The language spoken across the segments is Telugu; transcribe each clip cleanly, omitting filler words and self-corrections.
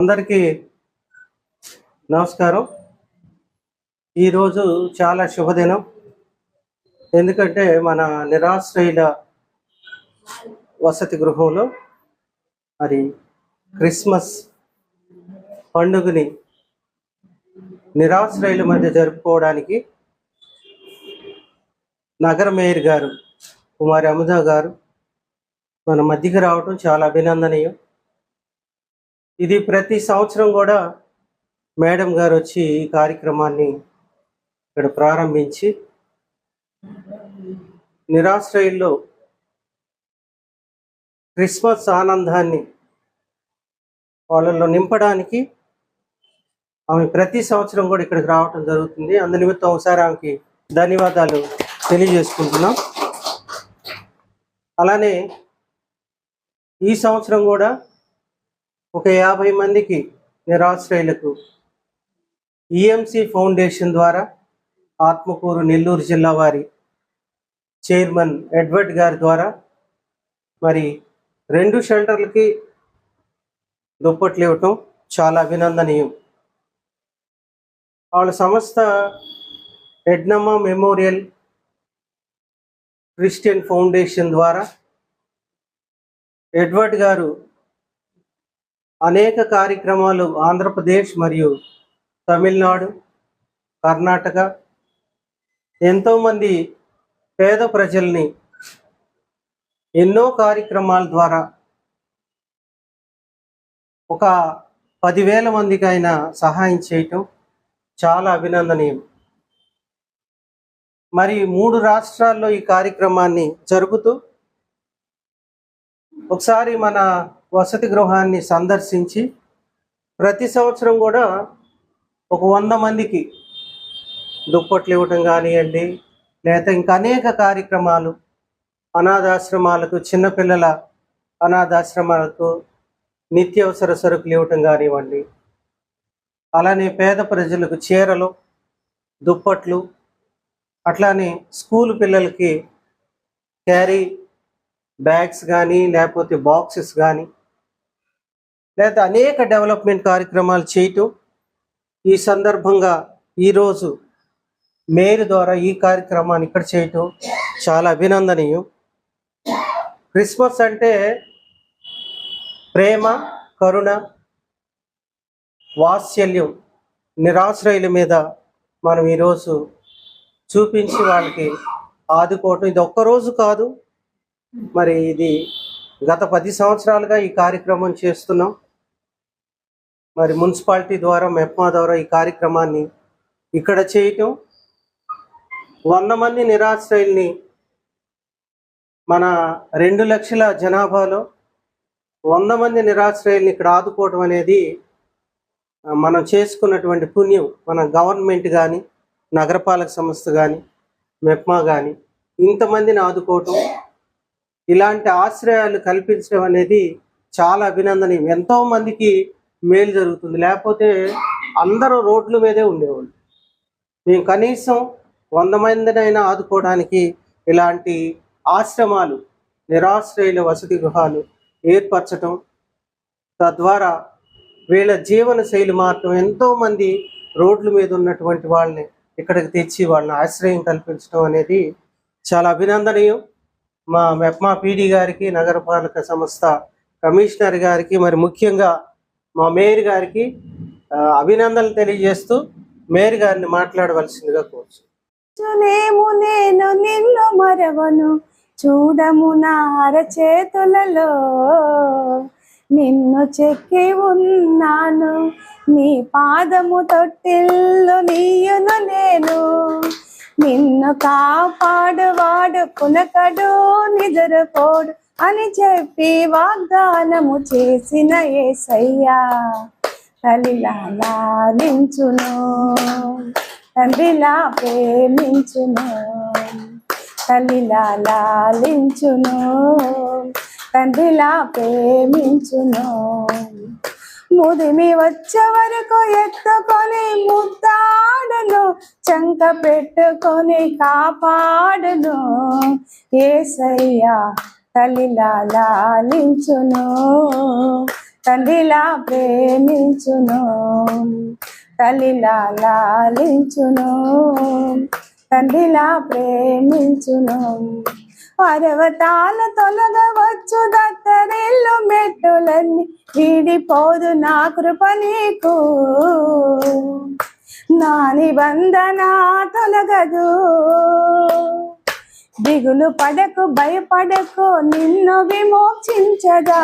అందరికీ నమస్కారం. ఈరోజు చాలా శుభదినం. ఎందుకంటే మన నిరాశ్రయుల వసతి గృహంలో మరి క్రిస్మస్ పండుగని నిరాశ్రయుల మధ్య జరుపుకోవడానికి నగర మేయర్ గారు కుమారి అముద గారు మన మధ్యకి రావడం చాలా అభినందనీయం. ఇది ప్రతి సంవత్సరం కూడా మేడం గారు వచ్చి ఈ కార్యక్రమాన్ని ఇక్కడ ప్రారంభించి నిరాశ్రయుల్లో క్రిస్మస్ ఆనందాన్ని వాళ్ళలో నింపడానికి ఆమె ప్రతి సంవత్సరం కూడా ఇక్కడికి రావటం జరుగుతుంది. అందునిమిత్తం ఒకసారి ఆమెకి ధన్యవాదాలు తెలియజేసుకుంటున్నాం. అలానే ఈ సంవత్సరం కూడా ఒక 50 మందికి నిరాశ్రయులకు ఈఎంసి ఫౌండేషన్ ద్వారా ఆత్మకూరు నెల్లూరు జిల్లా వారి చైర్మన్ ఎడ్వర్డ్ గారి ద్వారా మరి 2 షెల్టర్లకి దుప్పట్లు ఇవ్వటం చాలా అభినందనీయం. వాళ్ళ సంస్థ ఎడ్నమ్మా మెమోరియల్ క్రిస్టియన్ ఫౌండేషన్ ద్వారా ఎడ్వర్డ్ గారు అనేక కార్యక్రమాలు ఆంధ్రప్రదేశ్ మరియు తమిళనాడు, కర్ణాటక ఎంతోమంది పేద ప్రజల్ని ఎన్నో కార్యక్రమాల ద్వారా ఒక 10,000 మందికి ఆయన సహాయం చేయటం చాలా అభినందనీయం. మరి 3 రాష్ట్రాల్లో ఈ కార్యక్రమాన్ని జరుపుతూ ఒకసారి మన వసతి గృహాన్ని సందర్శించి ప్రతి సంవత్సరం కూడా ఒక 100 మందికి దుప్పట్లు ఇవ్వటం కానివ్వండి, లేదా ఇంకా అనేక కార్యక్రమాలు అనాథాశ్రమాలకు, చిన్నపిల్లల అనాథాశ్రమాలకు నిత్యావసర సరుకులు ఇవ్వటం కానివ్వండి, అలానే పేద ప్రజలకు చీరలు, దుప్పట్లు, అట్లానే స్కూల్ పిల్లలకి క్యారీ బ్యాగ్స్ కానీ లేకపోతే బాక్సెస్ కానీ లేదా అనేక డెవలప్మెంట్ కార్యక్రమాలు చేయటం. ఈ సందర్భంగా ఈరోజు మేయర్ ద్వారా ఈ కార్యక్రమాన్ని ఇక్కడ చేయటం చాలా అభినందనీయం. క్రిస్మస్ అంటే ప్రేమ, కరుణ, వాత్సల్యం నిరాశ్రయుల మీద మనం ఈరోజు చూపించి వాళ్ళకి ఆదుకోవటం. ఇది ఒక్కరోజు కాదు, మరి ఇది గత 10 సంవత్సరాలుగా ఈ కార్యక్రమం చేస్తున్నాం. మరి మున్సిపాలిటీ ద్వారా, మెప్మా ద్వారా ఈ కార్యక్రమాన్ని ఇక్కడ చేయటం 100 మంది నిరాశ్రయుల్ని మన 2 లక్షల జనాభాలో 100 మంది నిరాశ్రయుల్ని ఇక్కడ ఆదుకోవడం అనేది మనం చేసుకున్నటువంటి పుణ్యం. మన గవర్నమెంట్ కానీ, నగరపాలక సంస్థ కానీ, మెప్మా కానీ ఇంతమందిని ఆదుకోవటం, ఇలాంటి ఆశ్రయాలు కల్పించడం అనేది చాలా అభినందనీయం. ఎంతో మందికి మేలు జరుగుతుంది. లేకపోతే అందరూ రోడ్ల మీదే ఉండేవాళ్ళు. మేము కనీసం 100 మందినైనా ఆదుకోవడానికి ఇలాంటి ఆశ్రమాలు, నిరాశ్రయుల వసతి గృహాలు ఏర్పరచటం, తద్వారా వీళ్ళ జీవన శైలి మార్చడం, ఎంతోమంది రోడ్ల మీద ఉన్నటువంటి వాళ్ళని ఇక్కడికి తెచ్చి వాళ్ళని ఆశ్రయం కల్పించడం అనేది చాలా అభినందనీయం. మా మెప్మా పీడీ గారికి, నగరపాలక సంస్థ కమిషనర్ గారికి, మరి ముఖ్యంగా మా మేయర్ గారికి అభినందనలు తెలియజేస్తూ మేయర్ గారిని మాట్లాడవలసిందిగా కోరుచు. నేను నిన్ను మరవను, చూడము నా అరచేతులలో నిన్ను చెక్కి ఉన్నాను, నీ పాదము తొట్టిల్లు నీయును నేను, నిన్ను కాపాడువాడు కునకడు నిదురపోడు అని చెప్పి వాగ్దానము చేసిన యేసయ్యా తల్లిలా లాలించును, తండ్రిలా ప్రేమించును, తల్లిలా లాలించును, తండ్రిలా ప్రేమించును. ముదిమి వచ్చే వరకు ఎత్తుకొని ముద్దాడును, చంక పెట్టుకొని కాపాడును, యేసయ్యా తల్లిలా లాలించును, తండ్రిలా ప్రేమించును, తల్లిలా లాలించును, తండ్రిలా ప్రేమించును. పర్వతాల తొలగవచ్చు దత్తరిల్లు మెట్టులన్నీ, వీడిపోదు నా కృప నీకు, నా నిబంధన తొలగదు. దిగులు పడకు భయపడకు, నిన్ను విమోచించగా,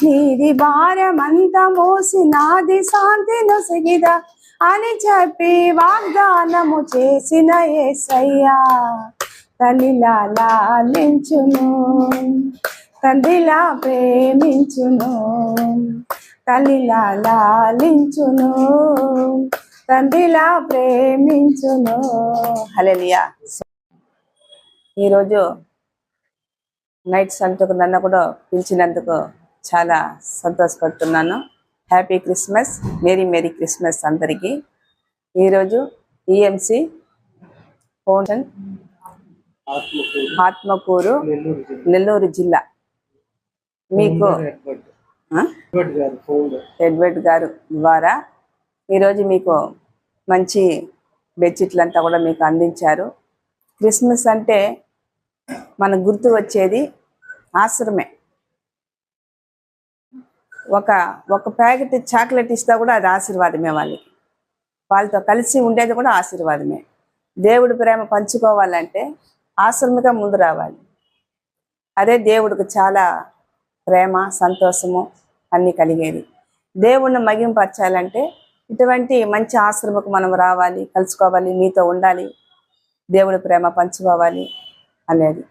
నీది భారమంతా మోసి నాది శాంతి నొసగిదా అని చెప్పి వాగ్దానము చేసిన యేసయ్యా. తల్లిలా లాలించును, తండ్రిలా ప్రేమించును, తల్లిలా లాలించును, తండ్రిలా ప్రేమించును. హల్లెలూయా. ఈరోజు నైట్ సెంటర్కు నన్ను కూడా పిలిచినందుకు చాలా సంతోషపడుతున్నాను. హ్యాపీ క్రిస్మస్, మేరీ క్రిస్మస్ అందరికీ. ఈరోజు ఈఎంసి ఫౌండేషన్ ఆత్మకూరు నెల్లూరు జిల్లా మీకు ఎడ్వర్డ్ గారు ద్వారా ఈరోజు మీకు మంచి బెడ్షీట్లంతా కూడా మీకు అందించారు. క్రిస్మస్ అంటే మనకు గుర్తు వచ్చేది ఆశ్రమే. ఒక ప్యాకెట్ చాక్లెట్ ఇస్తా కూడా అది ఆశీర్వాదమే. వాళ్ళతో కలిసి ఉండేది కూడా ఆశీర్వాదమే. దేవుడి ప్రేమ పంచుకోవాలంటే ఆశ్రమగా ముందు రావాలి. అదే దేవుడికి చాలా ప్రేమ సంతోషము అన్నీ కలిగేది. దేవుణ్ణి మగింపరచాలంటే ఇటువంటి మంచి ఆశ్రమకు మనం రావాలి, కలుసుకోవాలి, మీతో ఉండాలి, దేవుడి ప్రేమ పంచుకోవాలి అనేది.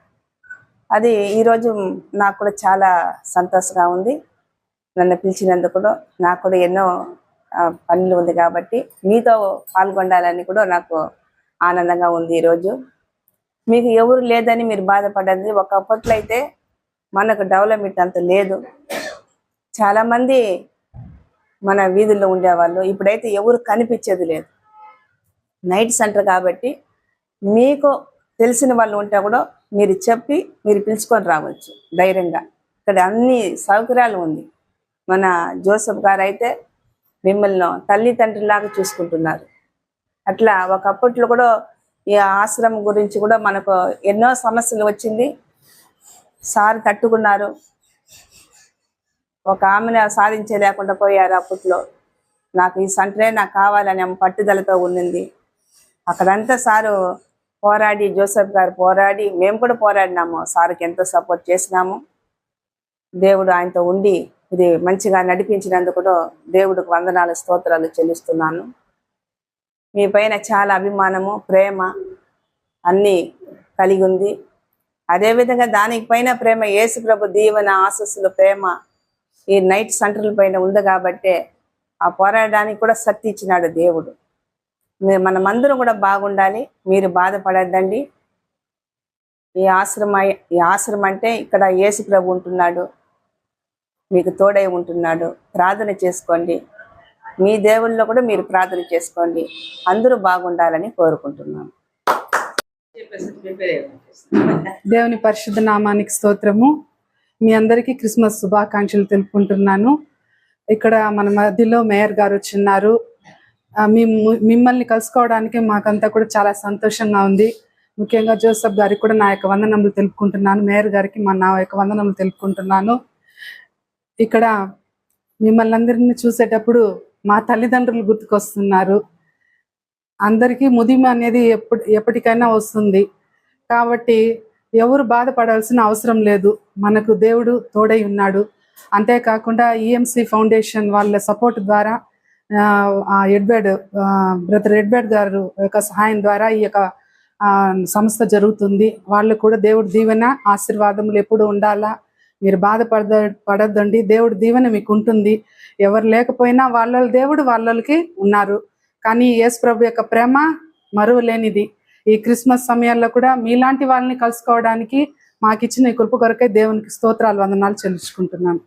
అది ఈరోజు నాకు కూడా చాలా సంతోషంగా ఉంది. నన్ను పిలిచినందుకు కూడా నాకు కూడా ఎన్నో పనులు ఉంది కాబట్టి మీతో పాల్గొనాలని కూడా నాకు ఆనందంగా ఉంది. ఈరోజు మీకు ఎవరు లేదని మీరు బాధపడండి. ఒకప్పట్లో అయితే మనకు డెవలప్మెంట్ అంత లేదు, చాలామంది మన వీధుల్లో ఉండేవాళ్ళు. ఇప్పుడైతే ఎవరు కనిపించేది లేదు. నైట్ సెంటర్ కాబట్టి మీకు తెలిసిన వాళ్ళు ఉంటే కూడా మీరు చెప్పి మీరు పిలుచుకొని రావచ్చు ధైర్యంగా. ఇక్కడ అన్ని సౌకర్యాలు ఉంది. మన జోసెఫ్ గారు అయితే మిమ్మల్ని తల్లిదండ్రులాగా చూసుకుంటున్నారు. అట్లా ఒకప్పట్లో కూడా ఈ ఆశ్రమం గురించి కూడా మనకు ఎన్నో సమస్యలు వచ్చింది. సార్ తట్టుకున్నారు. ఒక ఆమెను సాధించలేకుండా పోయారు. అప్పట్లో నాకు ఈ సెంటరే నాకు కావాలని ఆమె పట్టుదలతో ఉన్నింది. అక్కడంతా సారు పోరాడి, జోసెఫ్ గారు పోరాడి, మేము కూడా పోరాడినాము. సార్కి ఎంతో సపోర్ట్ చేసినాము. దేవుడు ఆయనతో ఉండి ఇది మంచిగా నడిపించినందుకు కూడా దేవుడికి వందనాలు స్తోత్రాలు చెల్లిస్తున్నాను. మీ పైన చాలా అభిమానము ప్రేమ అన్నీ కలిగి ఉంది. అదేవిధంగా దానికి పైన ప్రేమ యేసు ప్రభు దీవెన ఆశీస్సుల ప్రేమ ఈ నైట్ సెంటర్ల పైన ఉంది కాబట్టే ఆ పోరాడడానికి కూడా శక్తి ఇచ్చినాడు దేవుడు. మనమందరం కూడా బాగుండాలి, మీరు బాధపడద్దండి. ఈ ఆశ్రమం అంటే ఇక్కడ యేసు ప్రభు ఉంటున్నాడు, మీకు తోడై ఉంటున్నాడు. ప్రార్థన చేసుకోండి, మీ దేవుళ్ళలో కూడా మీరు ప్రార్థన చేసుకోండి. అందరూ బాగుండాలని కోరుకుంటున్నాను. దేవుని పరిశుద్ధ నామానికి స్తోత్రము. మీ అందరికీ క్రిస్మస్ శుభాకాంక్షలు తెలుపుకుంటున్నాను. ఇక్కడ మన మధ్యలో మేయర్ గారు వచ్చిన్నారు. మిమ్మల్ని కలుసుకోవడానికి మాకంతా కూడా చాలా సంతోషంగా ఉంది. ముఖ్యంగా జోసెఫ్ గారికి కూడా నా యొక్క వందనములు తెలుపుకుంటున్నాను. మేయర్ గారికి నా యొక్క వందనములు తెలుపుకుంటున్నాను. ఇక్కడ మిమ్మల్ని అందరినీ చూసేటప్పుడు మా తల్లిదండ్రులు గుర్తుకొస్తున్నారు. అందరికీ ముదిమ అనేది ఎప్పటికైనా వస్తుంది కాబట్టి ఎవరు బాధపడాల్సిన అవసరం లేదు. మనకు దేవుడు తోడై ఉన్నాడు. అంతేకాకుండా ఈఎంసి ఫౌండేషన్ వాళ్ళ సపోర్ట్ ద్వారా బ్రదర్ ఎడ్వర్డ్ గారు యొక్క సహాయం ద్వారా ఈ యొక్క సంస్థ జరుగుతుంది. వాళ్ళు కూడా దేవుడి దీవెన ఆశీర్వాదములు ఎప్పుడు ఉండాలా, మీరు పడద్దండి. దేవుడి దీవెన మీకు ఉంటుంది. ఎవరు లేకపోయినా దేవుడు వాళ్ళకి ఉన్నారు. కానీ యేసు ప్రభు యొక్క ప్రేమ మరువలేనిది. ఈ క్రిస్మస్ సమయాల్లో కూడా మీలాంటి వాళ్ళని కలుసుకోవడానికి మాకు ఇచ్చిన ఈ కృప కొరకే దేవునికి స్తోత్రాలు వందనాలు చెల్లించుకుంటున్నాను.